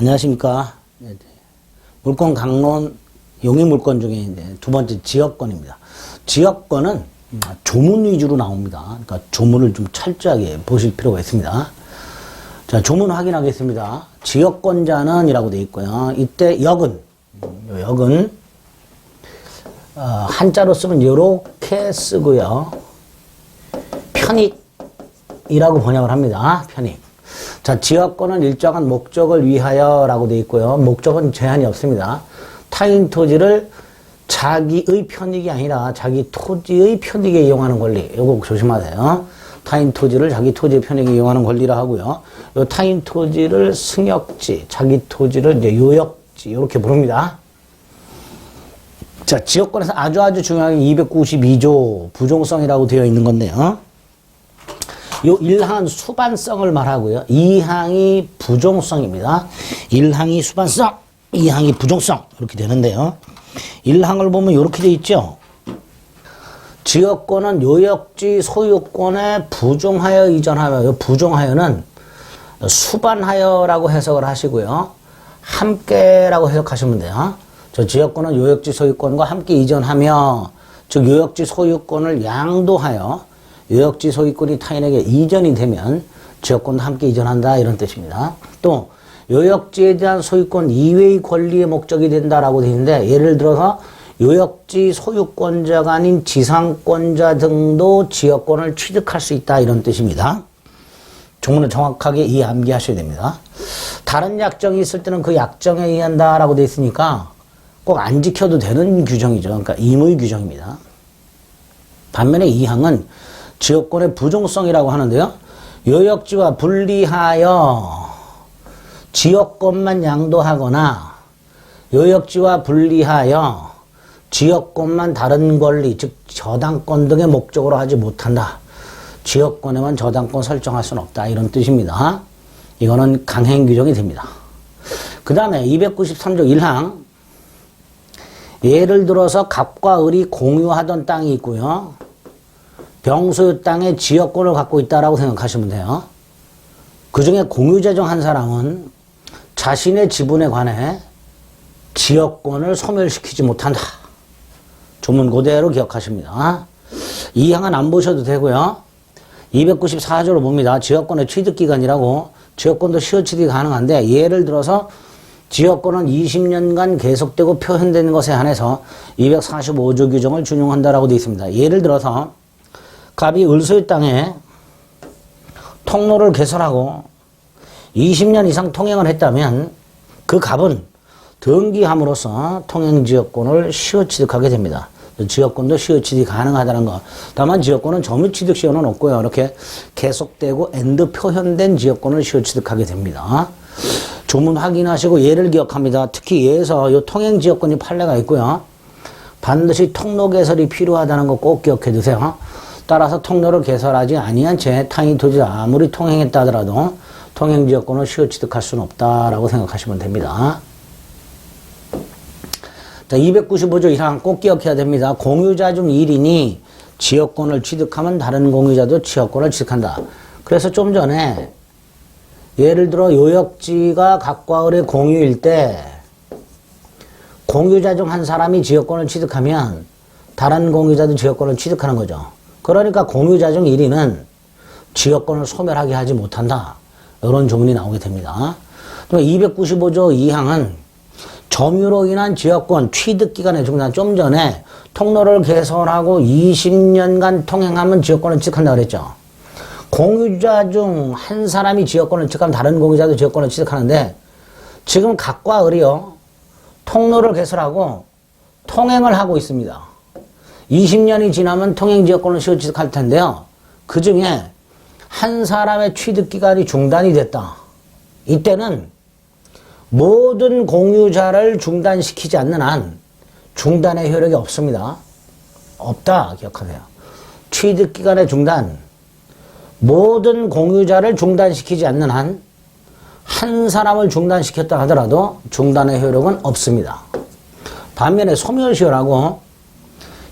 안녕하십니까. 물권 강론 용의 물권 중에 이제 두 번째 지역권입니다. 지역권은 조문 위주로 나옵니다. 그러니까 조문을 좀 철저하게 보실 필요가 있습니다. 자, 조문 확인하겠습니다. 지역권자는 이라고 되어 있고요. 이때 역은 한자로 쓰면 이렇게 쓰고요. 편익이라고 번역을 합니다. 편익. 자, 지역권은 일정한 목적을 위하여 라고 되어 있고요. 목적은 제한이 없습니다. 타인 토지를 자기의 편익이 아니라 자기 토지의 편익에 이용하는 권리. 요거 조심하세요. 타인 토지를 자기 토지의 편익에 이용하는 권리라 하고요. 요 타인 토지를 승역지, 자기 토지를 이제 요역지, 이렇게 부릅니다. 자, 지역권에서 아주 중요한 292조 부종성이라고 되어 있는 건데요. 요 1항은 수반성을 말하고요. 2항이 부종성입니다. 1항이 수반성, 2항이 부종성 이렇게 되는데요. 1항을 보면 이렇게 되어 있죠. 지역권은 요역지 소유권에 부종하여 이전하여, 요 부종하여는 수반하여라고 해석을 하시고요. 함께라고 해석하시면 돼요. 저 지역권은 요역지 소유권과 함께 이전하며, 즉 요역지 소유권을 양도하여 요역지 소유권이 타인에게 이전이 되면 지역권도 함께 이전한다 이런 뜻입니다. 또 요역지에 대한 소유권 이외의 권리의 목적이 된다라고 되어 있는데, 예를 들어서 요역지 소유권자가 아닌 지상권자 등도 지역권을 취득할 수 있다 이런 뜻입니다. 조문을 정확하게 암기하셔야 됩니다. 다른 약정이 있을 때는 그 약정에 의한다라고 되어 있으니까 꼭 안 지켜도 되는 규정이죠. 그러니까 임의 규정입니다. 반면에 2항은 지역권의 부종성이라고 하는데요. 요역지와 분리하여 지역권만 양도하거나 요역지와 분리하여 지역권만 다른 권리, 즉 저당권 등의 목적으로 하지 못한다. 지역권에만 저당권 설정할 수는 없다. 이런 뜻입니다. 이거는 강행 규정이 됩니다. 그 다음에 293조 1항. 예를 들어서 갑과 을이 공유하던 땅이 있고요. 병소유 땅에 지역권을 갖고 있다라고 생각하시면 돼요. 그 중에 공유자 중 한 사람은 자신의 지분에 관해 지역권을 소멸시키지 못한다. 조문 그대로 기억하십니다. 이 항은 안 보셔도 되고요. 294조로 봅니다. 지역권의 취득기간이라고. 지역권도 시효취득이 가능한데, 예를 들어서 지역권은 20년간 계속되고 표현되는 것에 한해서 245조 규정을 준용한다라고 되어 있습니다. 예를 들어서 갑이 을소유 땅에 통로를 개설하고 20년 이상 통행을 했다면 그 갑은 등기함으로써 통행지역권을 시효취득하게 됩니다. 지역권도 시효취득이 가능하다는 거. 다만 지역권은 점유취득 시효는 없고요. 이렇게 계속되고 엔드 표현된 지역권을 시효취득하게 됩니다. 조문 확인하시고 예를 기억합니다. 특히 예에서 이 통행지역권이 판례가 있고요. 반드시 통로 개설이 필요하다는 거 꼭 기억해 두세요. 따라서 통로를 개설하지 아니한 채 타인 토지를 아무리 통행했다 하더라도 통행지역권을 시효취득할 수는 없다라고 생각하시면 됩니다. 자, 295조 1항 꼭 기억해야 됩니다. 공유자 중 1인이 지역권을 취득하면 다른 공유자도 지역권을 취득한다. 그래서 좀 전에 예를 들어 요역지가 갑과 을의 공유일 때 공유자 중 한 사람이 지역권을 취득하면 다른 공유자도 지역권을 취득하는 거죠. 그러니까 공유자 중 1인은 지역권을 소멸하게 하지 못한다. 이런 조문이 나오게 됩니다. 295조 2항은 점유로 인한 지역권 취득기간의 중단. 좀 전에 통로를 개설하고 20년간 통행하면 지역권을 취득한다고 그랬죠. 공유자 중 한 사람이 지역권을 취득하면 다른 공유자도 지역권을 취득하는데, 지금 갑과 을이요, 통로를 개설하고 통행을 하고 있습니다. 20년이 지나면 통행지역권을 시효취득할 텐데요. 그 중에 한 사람의 취득기간이 중단이 됐다. 이때는 모든 공유자를 중단시키지 않는 한 중단의 효력이 없습니다. 없다 기억하세요. 취득기간의 중단, 모든 공유자를 중단시키지 않는 한 한 사람을 중단시켰다 하더라도 중단의 효력은 없습니다. 반면에 소멸시효라고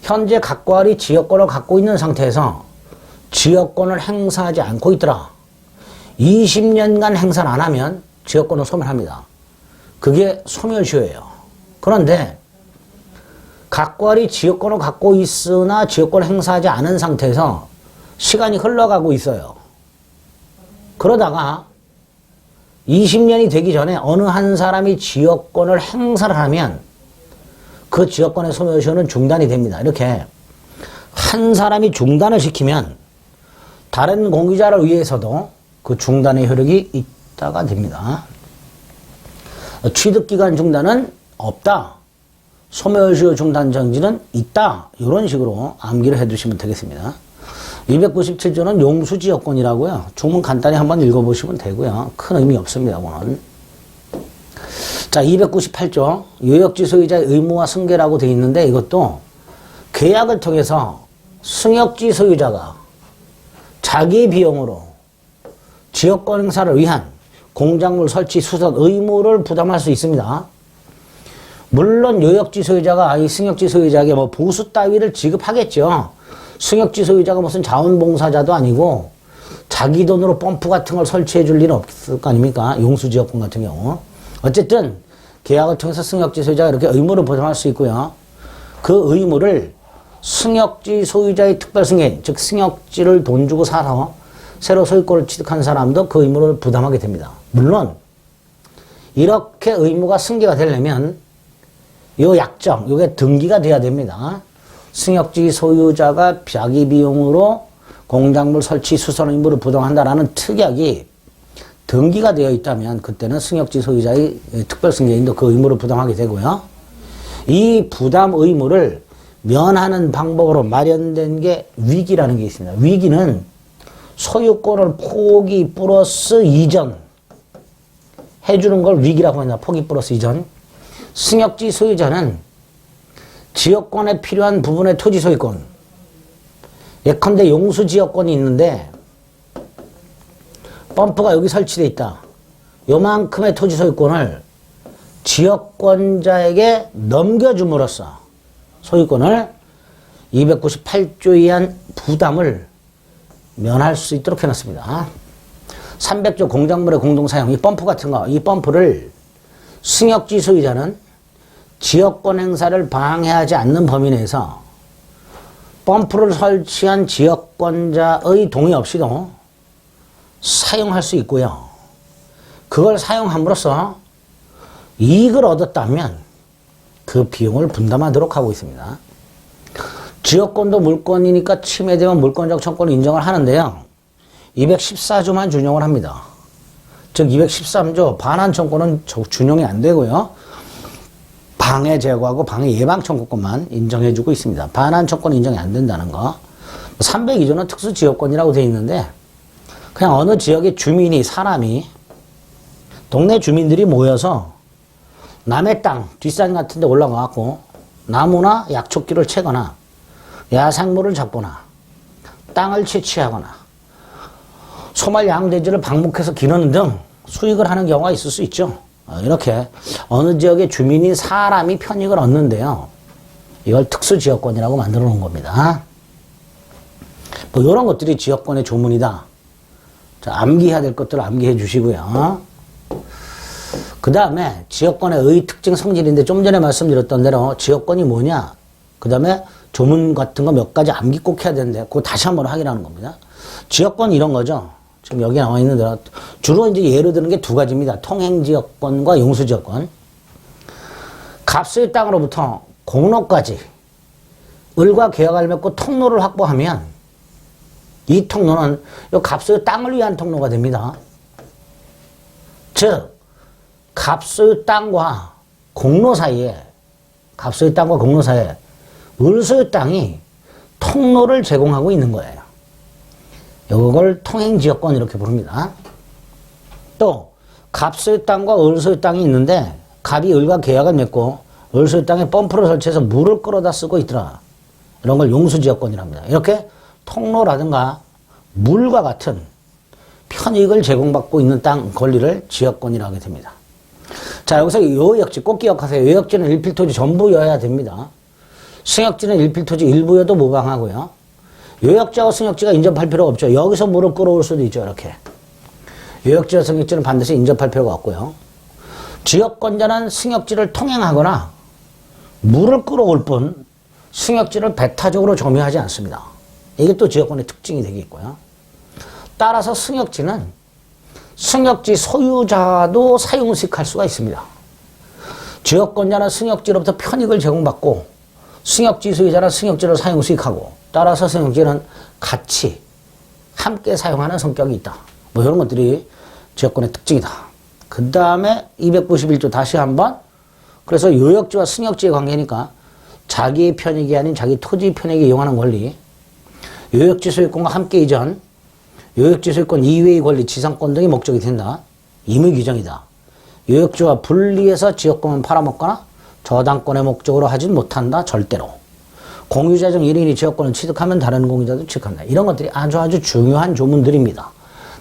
현재 갑과 을이 지역권을 갖고 있는 상태에서 지역권을 행사하지 않고 있더라. 20년간 행사를 안 하면 지역권을 소멸합니다. 그게 소멸시효예요. 그런데 각괄이 지역권을 갖고 있으나 지역권을 행사하지 않은 상태에서 시간이 흘러가고 있어요. 그러다가 20년이 되기 전에 어느 한 사람이 지역권을 행사를 하면 그 지역권의 소멸시효는 중단이 됩니다. 이렇게 한 사람이 중단을 시키면 다른 공유자를 위해서도 그 중단의 효력이 있다가 됩니다. 취득기간 중단은 없다. 소멸시효 중단 정지는 있다. 이런 식으로 암기를 해두시면 되겠습니다. 297조는 용수지역권이라고요. 조문 간단히 한번 읽어보시면 되고요. 큰 의미 없습니다. 오늘. 자, 298조 요역지 소유자의 의무와 승계라고 되어 있는데 이것도 계약을 통해서 승역지 소유자가 자기 비용으로 지역권 행사를 위한 공작물 설치 수선 의무를 부담할 수 있습니다. 물론 요역지 소유자가 이 승역지 소유자에게 뭐 보수 따위를 지급하겠죠. 승역지 소유자가 무슨 자원봉사자도 아니고 자기 돈으로 펌프 같은 걸 설치해 줄 일은 없을 거 아닙니까? 용수지역권 같은 경우. 어쨌든 계약을 통해서 승역지 소유자가 이렇게 의무를 부담할 수 있고요. 그 의무를 승역지 소유자의 특별승계인, 즉 승역지를 돈 주고 사서 새로 소유권을 취득한 사람도 그 의무를 부담하게 됩니다. 물론 이렇게 의무가 승계가 되려면 요 약정, 요게 등기가 돼야 됩니다. 승역지 소유자가 자기 비용으로 공작물 설치 수선 의무를 부담한다라는 특약이 등기가 되어 있다면 그때는 승역지 소유자의 특별승계인도 그 의무를 부담하게 되고요. 이 부담 의무를 면하는 방법으로 마련된 게 위기라는 게 있습니다. 위기는 소유권을 포기 플러스 이전 해주는 걸 위기라고 합니다. 포기 플러스 이전. 승역지 소유자는 지역권에 필요한 부분의 토지 소유권, 예컨대 용수지역권이 있는데 펌프가 여기 설치되어 있다. 요만큼의 토지 소유권을 지역권자에게 넘겨줌으로써 소유권을 298조에 의한 부담을 면할 수 있도록 해놨습니다. 300조 공작물의 공동사용, 이 펌프 같은 거, 이 펌프를 승역지 소유자는 지역권 행사를 방해하지 않는 범위 내에서 펌프를 설치한 지역권자의 동의 없이도 사용할 수 있고요. 그걸 사용함으로써 이익을 얻었다면 그 비용을 분담하도록 하고 있습니다. 지역권도 물권이니까 침해되면 물권적 청구를 인정을 하는데요. 214조만 준용을 합니다. 즉 213조 반환 청구는 준용이 안 되고요. 방해 제거하고 방해 예방 청구권만 인정해주고 있습니다. 반환 청구는 인정이 안 된다는 거. 302조는 특수지역권이라고 되어 있는데 그냥 어느 지역의 주민이 사람이 동네 주민들이 모여서 남의 땅 뒷산 같은 데 올라가고 나무나 약초끼를 채거나 야생물을 잡거나 땅을 채취하거나 소말 양돼지를 방목해서 기르는 등 수익을 하는 경우가 있을 수 있죠. 이렇게 어느 지역의 주민이 사람이 편익을 얻는데요. 이걸 특수지역권이라고 만들어 놓은 겁니다. 뭐 이런 것들이 지역권의 조문이다. 자, 암기해야 될 것들을 암기해 주시고요. 그 다음에 지역권의 의 특징 성질인데 좀 전에 말씀드렸던 대로 지역권이 뭐냐, 그 다음에 조문 같은 거 몇 가지 암기 꼭 해야 되는데 그거 다시 한번 확인하는 겁니다. 지역권 이런 거죠. 지금 여기 나와 있는 대로 주로 이제 예로 드는 게 두 가지입니다. 통행지역권과 용수지역권. 갑수의 땅으로부터 공로까지 을과 계약을 맺고 통로를 확보하면 이 통로는 이 갑수의 땅을 위한 통로가 됩니다. 즉 갑수의 땅과 공로 사이에 갑수의 땅과 공로 사이에 을수의 땅이 통로를 제공하고 있는 거예요. 이걸 통행지역권 이렇게 부릅니다. 또 갑수의 땅과 을수의 땅이 있는데 갑이 을과 계약을 맺고 을수의 땅에 펌프를 설치해서 물을 끌어다 쓰고 있더라. 이런 걸 용수지역권이랍니다. 이렇게 통로라든가 물과 같은 편익을 제공받고 있는 땅 권리를 지역권이라고 하게 됩니다. 자, 여기서 요역지 꼭 기억하세요. 요역지는 일필토지 전부여야 됩니다. 승역지는 일필토지 일부여도 무방하고요. 요역지하고 승역지가 인접할 필요가 없죠. 여기서 물을 끌어올 수도 있죠. 이렇게. 요역지와 승역지는 반드시 인접할 필요가 없고요. 지역권자는 승역지를 통행하거나 물을 끌어올 뿐 승역지를 배타적으로 점유하지 않습니다. 이게 또 지역권의 특징이 되겠고요. 따라서 승역지는 승역지 소유자도 사용수익할 수가 있습니다. 지역권자는 승역지로부터 편익을 제공받고 승역지 소유자는 승역지를 사용수익하고 따라서 승역지는 같이 함께 사용하는 성격이 있다. 뭐 이런 것들이 지역권의 특징이다. 그 다음에 291조 다시 한번 그래서 요역지와 승역지의 관계니까 자기의 편익이 아닌 자기 토지 편익에 이용하는 권리 요역지 소유권과 함께 이전 요역지 소유권 이외의 권리 지상권 등이 목적이 된다. 임의 규정이다. 요역지와 분리해서 지역권을 팔아먹거나 저당권의 목적으로 하진 못한다. 절대로. 공유자 중 1인이 지역권을 취득하면 다른 공유자도 취득한다. 이런 것들이 아주 중요한 조문들입니다.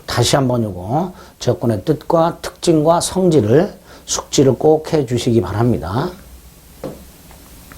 다시 한번 요거 지역권의 뜻과 특징과 성질을 숙지를 꼭 해주시기 바랍니다.